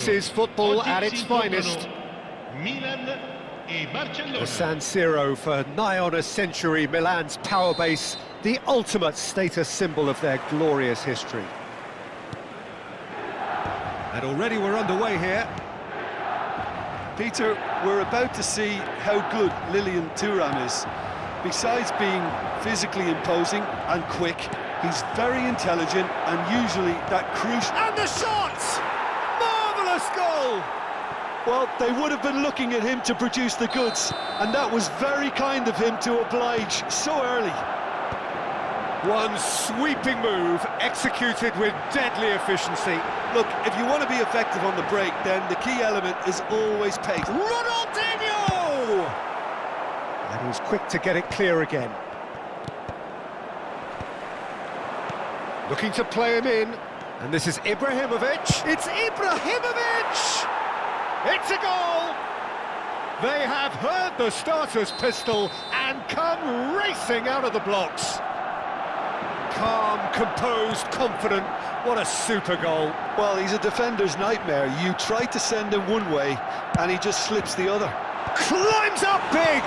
This is football at its finest. The San Siro for nigh on a century, Milan's power base, the ultimate status symbol of their glorious history. And already we're underway here. Peter, we're about to see how good Lilian Thuram is. Besides being physically imposing and quick, he's very intelligent and usually that crucial... And the shot! Marvellous goal! Well, they would have been looking at him to produce the goods, and that was very kind of him to oblige so early. One sweeping move, executed with deadly efficiency. Look, if you want to be effective on the break, then the key element is always pace. Ronaldinho! And he's quick to get it clear again. Looking to play him in, and this is Ibrahimovic. It's Ibrahimovic! It's a goal! They have heard the starter's pistol and come racing out of the blocks. Calm, composed, confident. What a super goal. Well, he's a defender's nightmare. You try to send him one way, and he just slips the other. Climbs up big!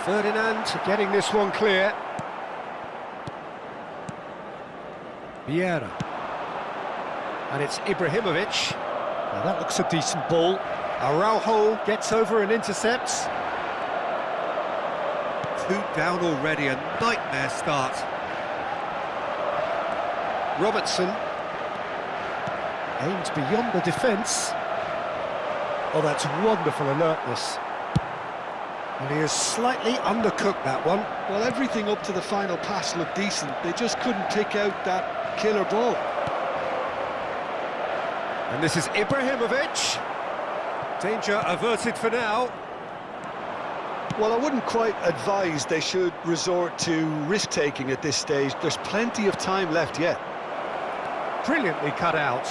Ferdinand getting this one clear. Vieira. And it's Ibrahimovic. Now that looks a decent ball. Araujo gets over and intercepts. 2 down already, a nightmare start. Robertson aims beyond the defence. Oh, that's wonderful alertness. And he has slightly undercooked that one. Well, everything up to the final pass looked decent. They just couldn't pick out that killer ball. And this is Ibrahimovic. Danger averted for now. Well, I wouldn't quite advise they should resort to risk-taking at this stage. There's plenty of time left yet. Brilliantly cut out.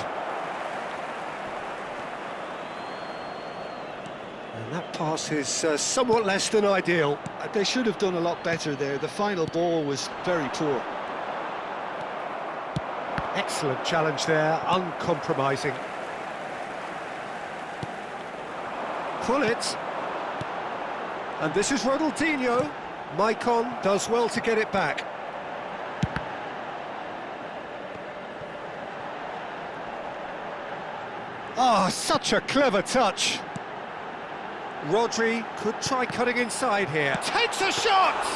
And that pass is somewhat less than ideal. They should have done a lot better there. The final ball was very poor. Excellent challenge there, uncompromising. Pull it. And this is Ronaldinho. Maicon does well to get it back. Ah, such a clever touch. Rodri could try cutting inside here. Takes a shot!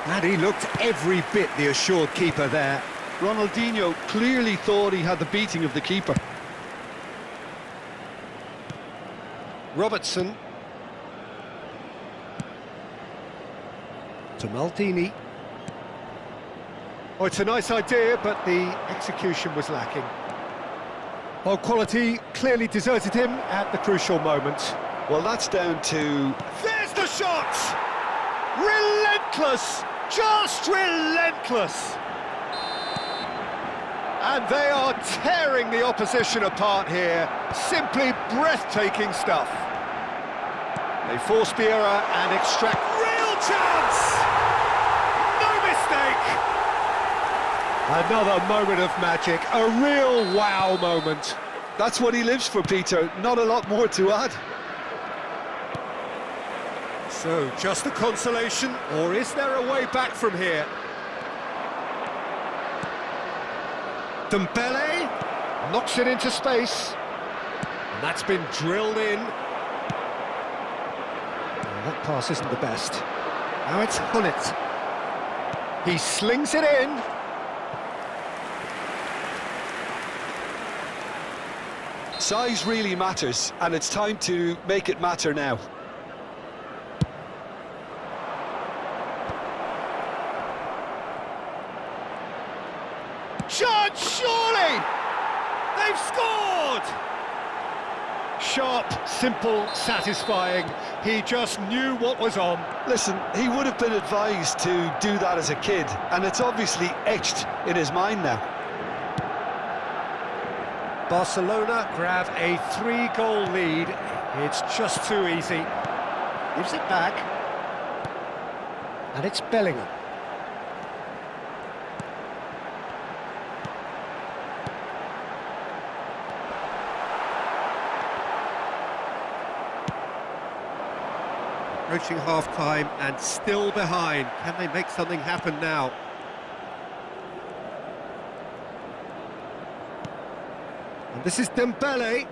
And he looked every bit the assured keeper there. Ronaldinho clearly thought he had the beating of the keeper. Robertson. To Maldini. Oh, it's a nice idea, but the execution was lacking. Well, quality clearly deserted him at the crucial moment. Well, that's down to... There's the shot! Relentless! Just relentless! And they are tearing the opposition apart here. Simply breathtaking stuff. They force Vieira and extract... Real chance! No mistake! Another moment of magic, a real wow moment. That's what he lives for, Peter. Not a lot more to add. So, just a consolation, or is there a way back from here? Dembele knocks it into space. And that's been drilled in. Well, that pass isn't the best. Now it's Hullet. He slings it in. Size really matters, and it's time to make it matter now. Shot, surely! They've scored! Sharp, simple, satisfying. He just knew what was on. Listen, he would have been advised to do that as a kid, and it's obviously etched in his mind now. Barcelona grab a 3-goal lead. It's just too easy. Gives it back. And it's Bellingham. Approaching half-time and still behind. Can they make something happen now? And this is Dembele.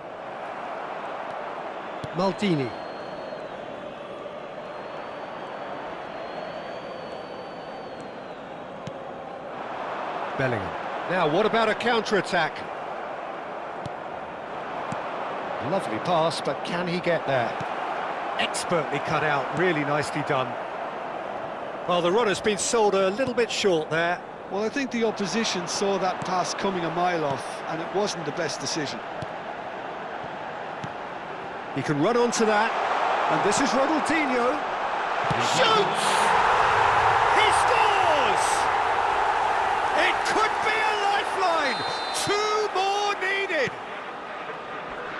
Maldini. Bellingham. Now, what about a counter-attack? Lovely pass, but can he get there? Expertly cut out, really nicely done. Well, the runner's been sold a little bit short there. Well, I think the opposition saw that pass coming a mile off, and it wasn't the best decision. He can run onto that, and this is Ronaldinho. Shoots! He scores! It could be a lifeline! 2 more needed!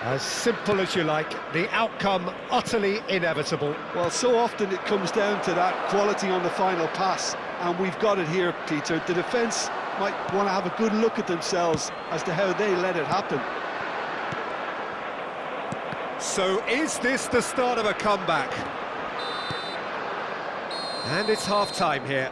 As simple as you like, the outcome utterly inevitable. Well, so often it comes down to that quality on the final pass, and we've got it here, Peter. The defence might want to have a good look at themselves as to how they let it happen. So is this the start of a comeback? And it's half-time here.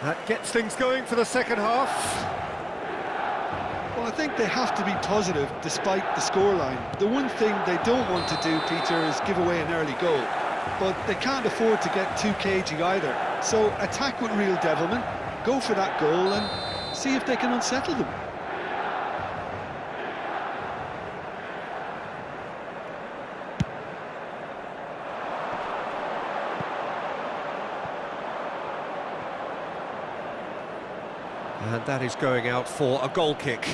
That gets things going for the second half. Well, I think they have to be positive despite the scoreline. The one thing they don't want to do, Peter, is give away an early goal. But they can't afford to get too cagey either. So attack with real devilment, go for that goal and see if they can unsettle them. And that is going out for a goal kick.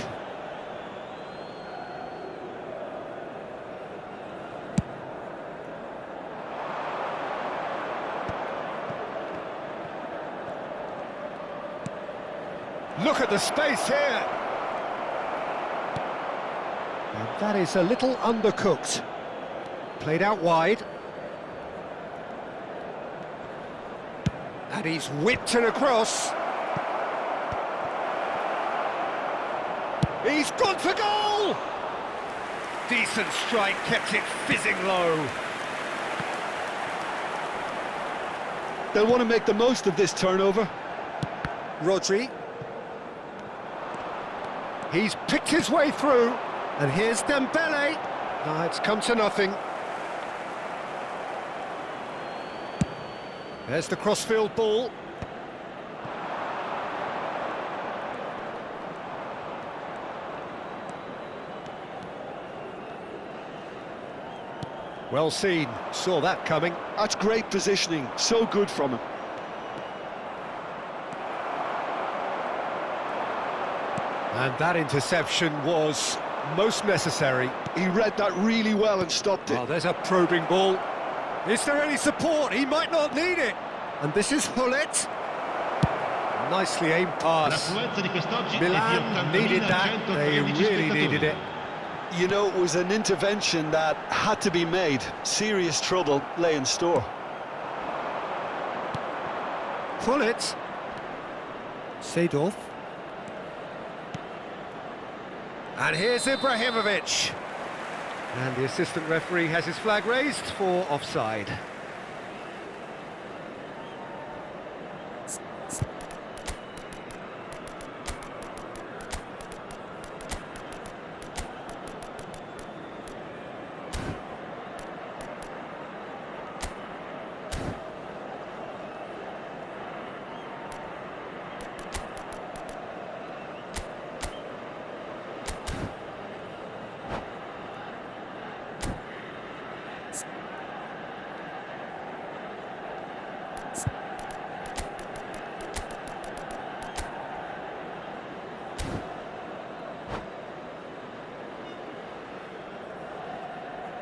Look at the space here. And that is a little undercooked. Played out wide. And he's whipped it across. He's gone for goal! Decent strike, kept it fizzing low. They'll want to make the most of this turnover. Rodri. He's picked his way through. And here's Dembele. No, it's come to nothing. There's the crossfield ball. Well seen, saw that coming. That's great positioning, so good from him. And that interception was most necessary. He read that really well and stopped it. Well, there's a probing ball. Is there any support? He might not need it. And this is Hullet. Nicely aimed pass. Milan needed that, they really needed it. You know, it was an intervention that had to be made. Serious trouble lay in store. Hullet. Seedorf. And here's Ibrahimovic. And the assistant referee has his flag raised for offside.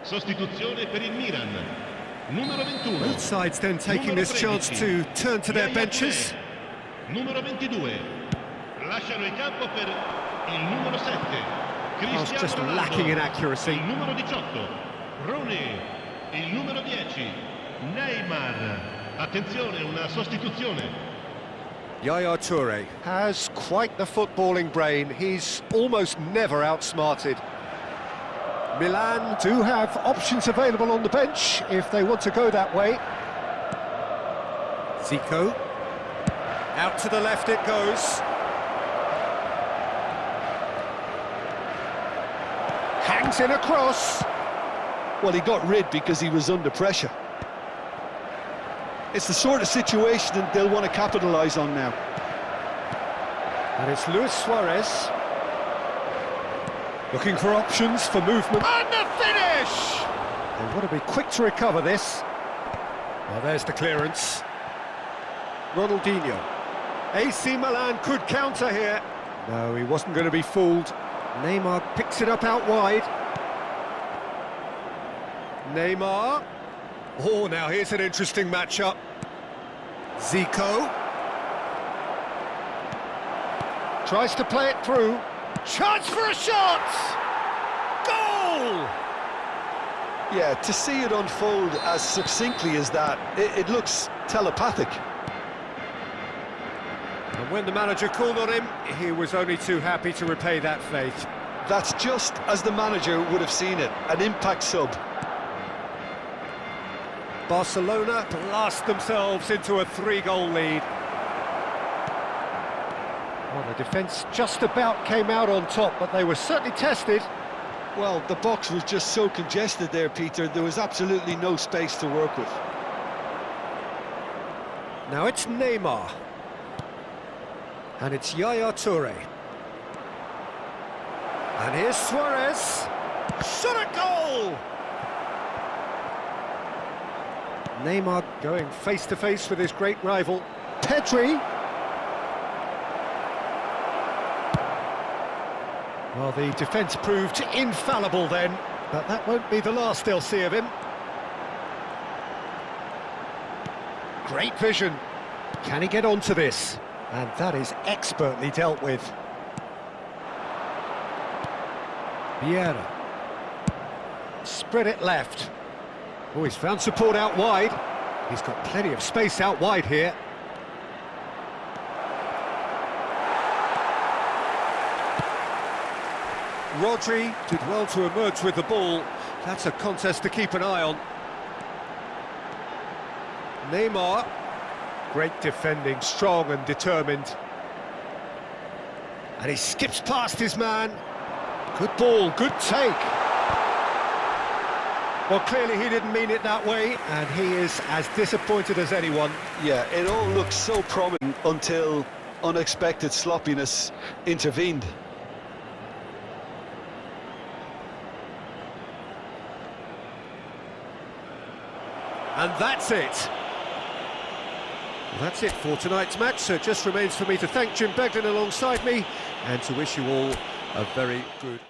Sostituzione per il Milan. Numero 21. Both sides then taking this chance to turn to their benches. Numero 22. Lasciano il campo per il numero 7. was just lacking in accuracy. Il numero 18, Rooney. Il numero 10, Neymar. Attenzione, una sostituzione. Yaya Toure has quite the footballing brain. He's almost never outsmarted. Milan do have options available on the bench if they want to go that way. Zico. Out to the left it goes. Hangs in a cross. Well, he got rid because he was under pressure. It's the sort of situation that they'll want to capitalise on now. And it's Luis Suarez. Looking for options for movement. And the finish! They want to be quick to recover this. Well, there's the clearance. Ronaldinho. AC Milan could counter here. No, he wasn't going to be fooled. Neymar picks it up out wide. Neymar. Oh, now here's an interesting matchup. Zico. Tries to play it through. Chance for a shot! Goal! Yeah, to see it unfold as succinctly as that, it looks telepathic. And when the manager called on him, he was only too happy to repay that faith. That's just as the manager would have seen it, an impact sub. Barcelona blast themselves into a 3-goal lead. Well, the defence just about came out on top, but they were certainly tested. Well, the box was just so congested there, Peter, there was absolutely no space to work with. Now it's Neymar. And it's Yaya Toure. And here's Suarez. Shot a goal! Neymar going face-to-face with his great rival, Pedri. Well, the defence proved infallible then, but that won't be the last they'll see of him. Great vision. Can he get onto this? And that is expertly dealt with. Vieira. Spread it left. Oh, he's found support out wide. He's got plenty of space out wide here. Rodri did well to emerge with the ball. That's a contest to keep an eye on. Neymar. Great defending, strong and determined. And he skips past his man. Good ball, good take. Well, clearly he didn't mean it that way, and he is as disappointed as anyone. Yeah, it all looked so promising until unexpected sloppiness intervened. And that's it. Well, that's it for tonight's match, so it just remains for me to thank Jim Begden alongside me and to wish you all a very good